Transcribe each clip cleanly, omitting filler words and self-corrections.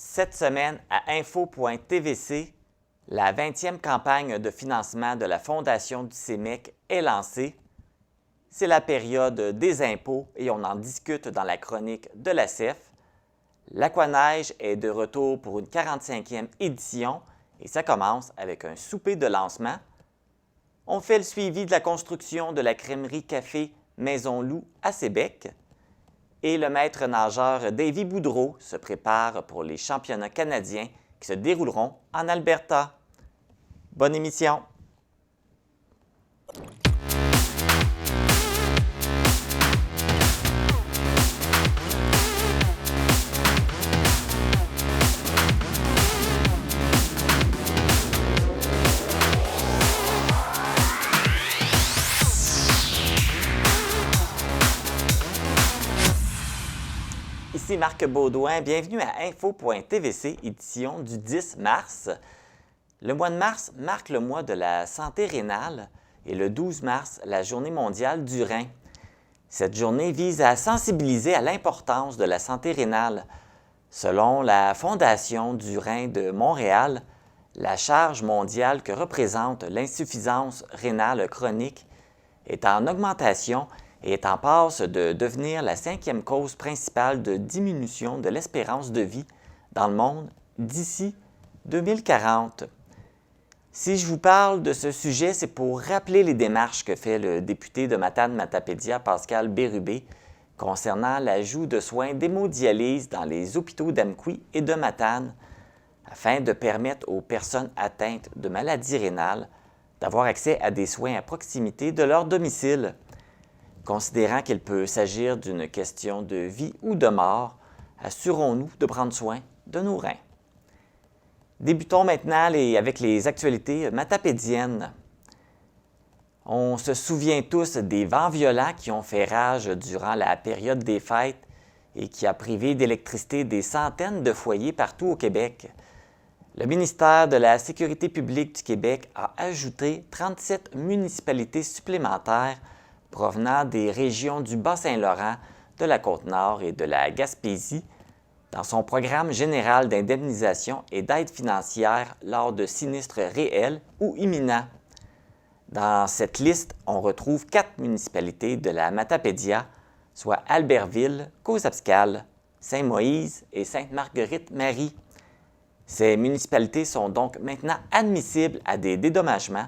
Cette semaine, à info.tvc, la 20e campagne de financement de la Fondation du CEMEC est lancée. C'est la période des impôts et on en discute dans la chronique de la CEF. L'Aquaneige est de retour pour une 45e édition et ça commence avec un souper de lancement. On fait le suivi de la construction de la crèmerie café Maison Loup à Sébec. Et le maître nageur Davy Boudreau se prépare pour les championnats canadiens qui se dérouleront en Alberta. Bonne émission! Ici Marc Baudouin, bienvenue à info.tvc, édition du 10 mars. Le mois de mars marque le mois de la santé rénale et le 12 mars, la Journée mondiale du rein. Cette journée vise à sensibiliser à l'importance de la santé rénale. Selon la Fondation du rein de Montréal, la charge mondiale que représente l'insuffisance rénale chronique est en augmentation et est en passe de devenir la 5e cause principale de diminution de l'espérance de vie dans le monde d'ici 2040. Si je vous parle de ce sujet, c'est pour rappeler les démarches que fait le député de Matane-Matapédia, Pascal Bérubé, concernant l'ajout de soins d'hémodialyse dans les hôpitaux d'Amqui et de Matane, afin de permettre aux personnes atteintes de maladies rénales d'avoir accès à des soins à proximité de leur domicile. Considérant qu'il peut s'agir d'une question de vie ou de mort, assurons-nous de prendre soin de nos reins. Débutons maintenant avec les actualités matapédiennes. On se souvient tous des vents violents qui ont fait rage durant la période des fêtes et qui a privé d'électricité des centaines de foyers partout au Québec. Le ministère de la Sécurité publique du Québec a ajouté 37 municipalités supplémentaires provenant des régions du Bas-Saint-Laurent, de la Côte-Nord et de la Gaspésie dans son programme général d'indemnisation et d'aide financière lors de sinistres réels ou imminents. Dans cette liste, on retrouve 4 municipalités de la Matapédia, soit Albertville, Coasapscal, Saint-Moïse et Sainte-Marguerite-Marie. Ces municipalités sont donc maintenant admissibles à des dédommagements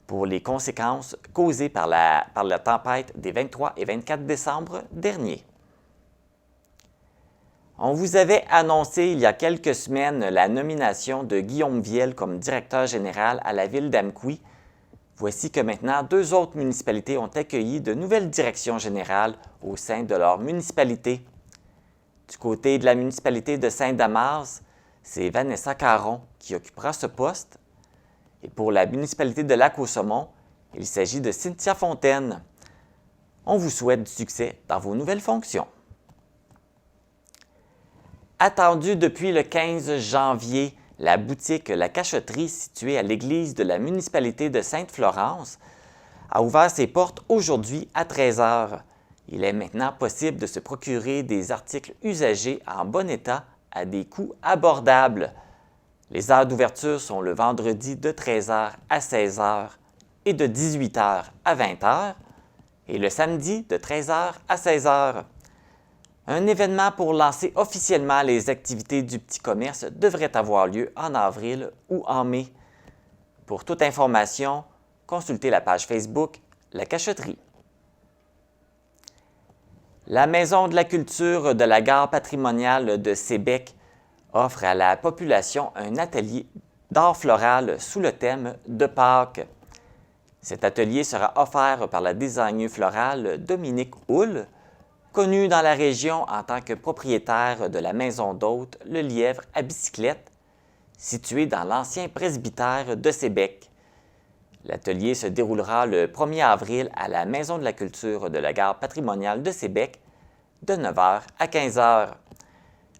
pour les conséquences causées par la tempête des 23 et 24 décembre dernier. On vous avait annoncé il y a quelques semaines la nomination de Guillaume Viel comme directeur général à la ville d'Amqui. Voici que maintenant 2 autres municipalités ont accueilli de nouvelles directions générales au sein de leur municipalité. Du côté de la municipalité de Saint-Damas, c'est Vanessa Caron qui occupera ce poste. Et pour la municipalité de Lac-aux-Saumons, il s'agit de Cynthia Fontaine. On vous souhaite du succès dans vos nouvelles fonctions. Attendue depuis le 15 janvier, la boutique La Cachotterie, située à l'église de la municipalité de Sainte-Florence, a ouvert ses portes aujourd'hui à 13 h. Il est maintenant possible de se procurer des articles usagés en bon état à des coûts abordables. Les heures d'ouverture sont le vendredi de 13 h à 16 h et de 18 h à 20 h et le samedi de 13 h à 16 h. Un événement pour lancer officiellement les activités du petit commerce devrait avoir lieu en avril ou en mai. Pour toute information, consultez la page Facebook La Cachotterie. La Maison de la culture de la gare patrimoniale de Sébec offre à la population un atelier d'art floral sous le thème de Pâques. Cet atelier sera offert par la designer florale Dominique Houle, connue dans la région en tant que propriétaire de la maison d'hôte Le Lièvre à bicyclette, située dans l'ancien presbytère de Sébec. L'atelier se déroulera le 1er avril à la Maison de la culture de la gare patrimoniale de Sébec, de 9 h à 15 h.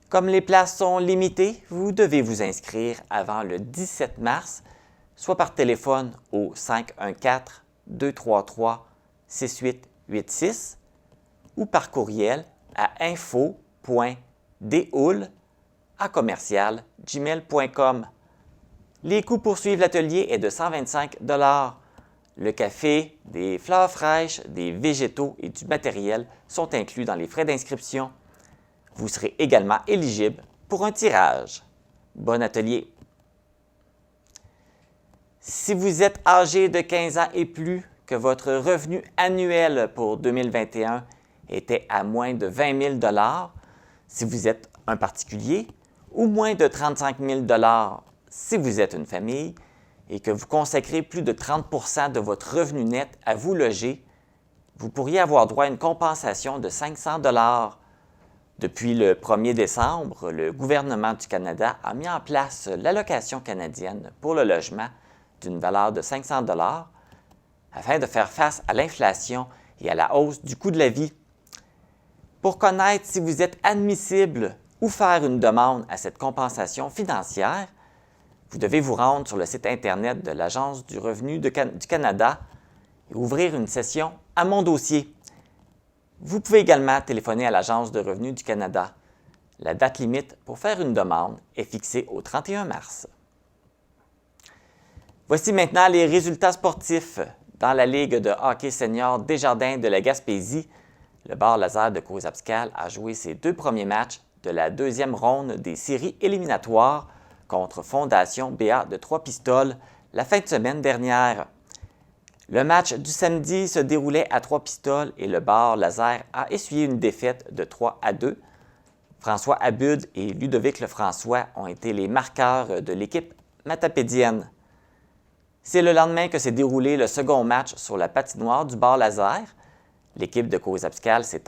Comme les places sont limitées, vous devez vous inscrire avant le 17 mars, soit par téléphone au 514-233-6886 ou par courriel à info.dehoule, gmail.com. Les coûts pour suivre l'atelier est de 125 $. Le café, des fleurs fraîches, des végétaux et du matériel sont inclus dans les frais d'inscription. Vous serez également éligible pour un tirage. Bon atelier! Si vous êtes âgé de 15 ans et plus, que votre revenu annuel pour 2021 était à moins de 20 000 $, si vous êtes un particulier, ou moins de 35 000 $ si vous êtes une famille, et que vous consacrez plus de 30 % de votre revenu net à vous loger, vous pourriez avoir droit à une compensation de 500 $. Depuis le 1er décembre, le gouvernement du Canada a mis en place l'allocation canadienne pour le logement d'une valeur de 500 $ afin de faire face à l'inflation et à la hausse du coût de la vie. Pour connaître si vous êtes admissible ou faire une demande à cette compensation financière, vous devez vous rendre sur le site Internet de l'Agence du revenu du Canada et ouvrir une session à mon dossier. Vous pouvez également téléphoner à l'Agence de revenu du Canada. La date limite pour faire une demande est fixée au 31 mars. Voici maintenant les résultats sportifs. Dans la Ligue de hockey senior Desjardins de la Gaspésie, le Bar Laser de Cours-Abscal a joué ses 2 premiers matchs de la deuxième ronde des séries éliminatoires contre Fondation BA de Trois-Pistoles la fin de semaine dernière. Le match du samedi se déroulait à Trois-Pistoles et le Bar Laser a essuyé une défaite de 3-2. François Abud et Ludovic Lefrançois ont été les marqueurs de l'équipe matapédienne. C'est le lendemain que s'est déroulé le second match sur la patinoire du Bar Laser. L'équipe de Cours-Abscal s'est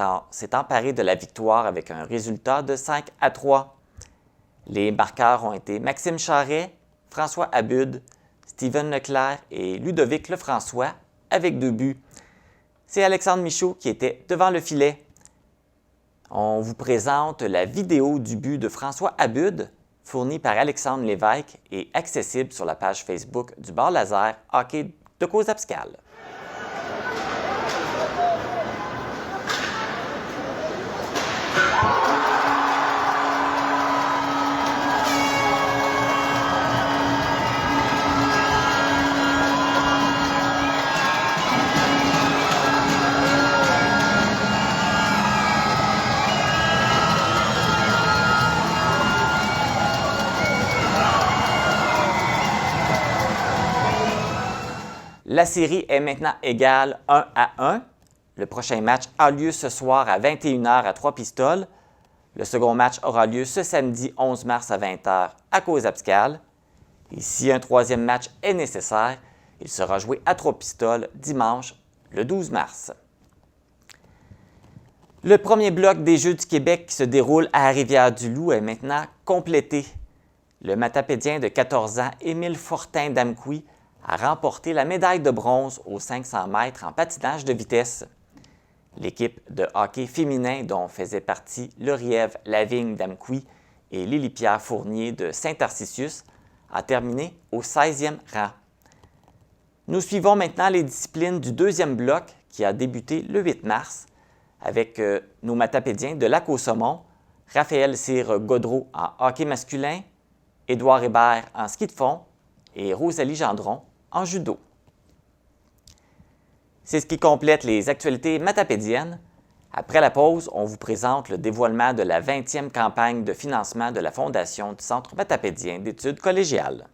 emparée de la victoire avec un résultat de 5-3. Les marqueurs ont été Maxime Charret, François Abud, Steven Leclerc et Ludovic Lefrançois avec 2 buts. C'est Alexandre Michaud qui était devant le filet. On vous présente la vidéo du but de François Abud, fournie par Alexandre Lévesque et accessible sur la page Facebook du Bar Laser Hockey de Cours-Abscal. La série est maintenant égale 1-1. Le prochain match a lieu ce soir à 21 h à Trois-Pistoles. Le second match aura lieu ce samedi 11 mars à 20 h à Cours-Abscal. Et si un troisième match est nécessaire, il sera joué à Trois-Pistoles dimanche le 12 mars. Le premier bloc des Jeux du Québec qui se déroule à Rivière-du-Loup est maintenant complété. Le matapédien de 14 ans, Émile Fortin-Damqui, a remporté la médaille de bronze aux 500 mètres en patinage de vitesse. L'équipe de hockey féminin dont faisaient partie Lauriève Lavigne-Damqui et Lily-Pierre Fournier de Saint-Tarcisius a terminé au 16e rang. Nous suivons maintenant les disciplines du deuxième bloc qui a débuté le 8 mars avec nos matapédiens de Lac-au-Saumon, Raphaël Cyr-Godreau en hockey masculin, Édouard Hébert en ski de fond et Rosalie Gendron en judo. C'est ce qui complète les actualités matapédiennes. Après la pause, on vous présente le dévoilement de la 20e campagne de financement de la Fondation du Centre matapédien d'études collégiales.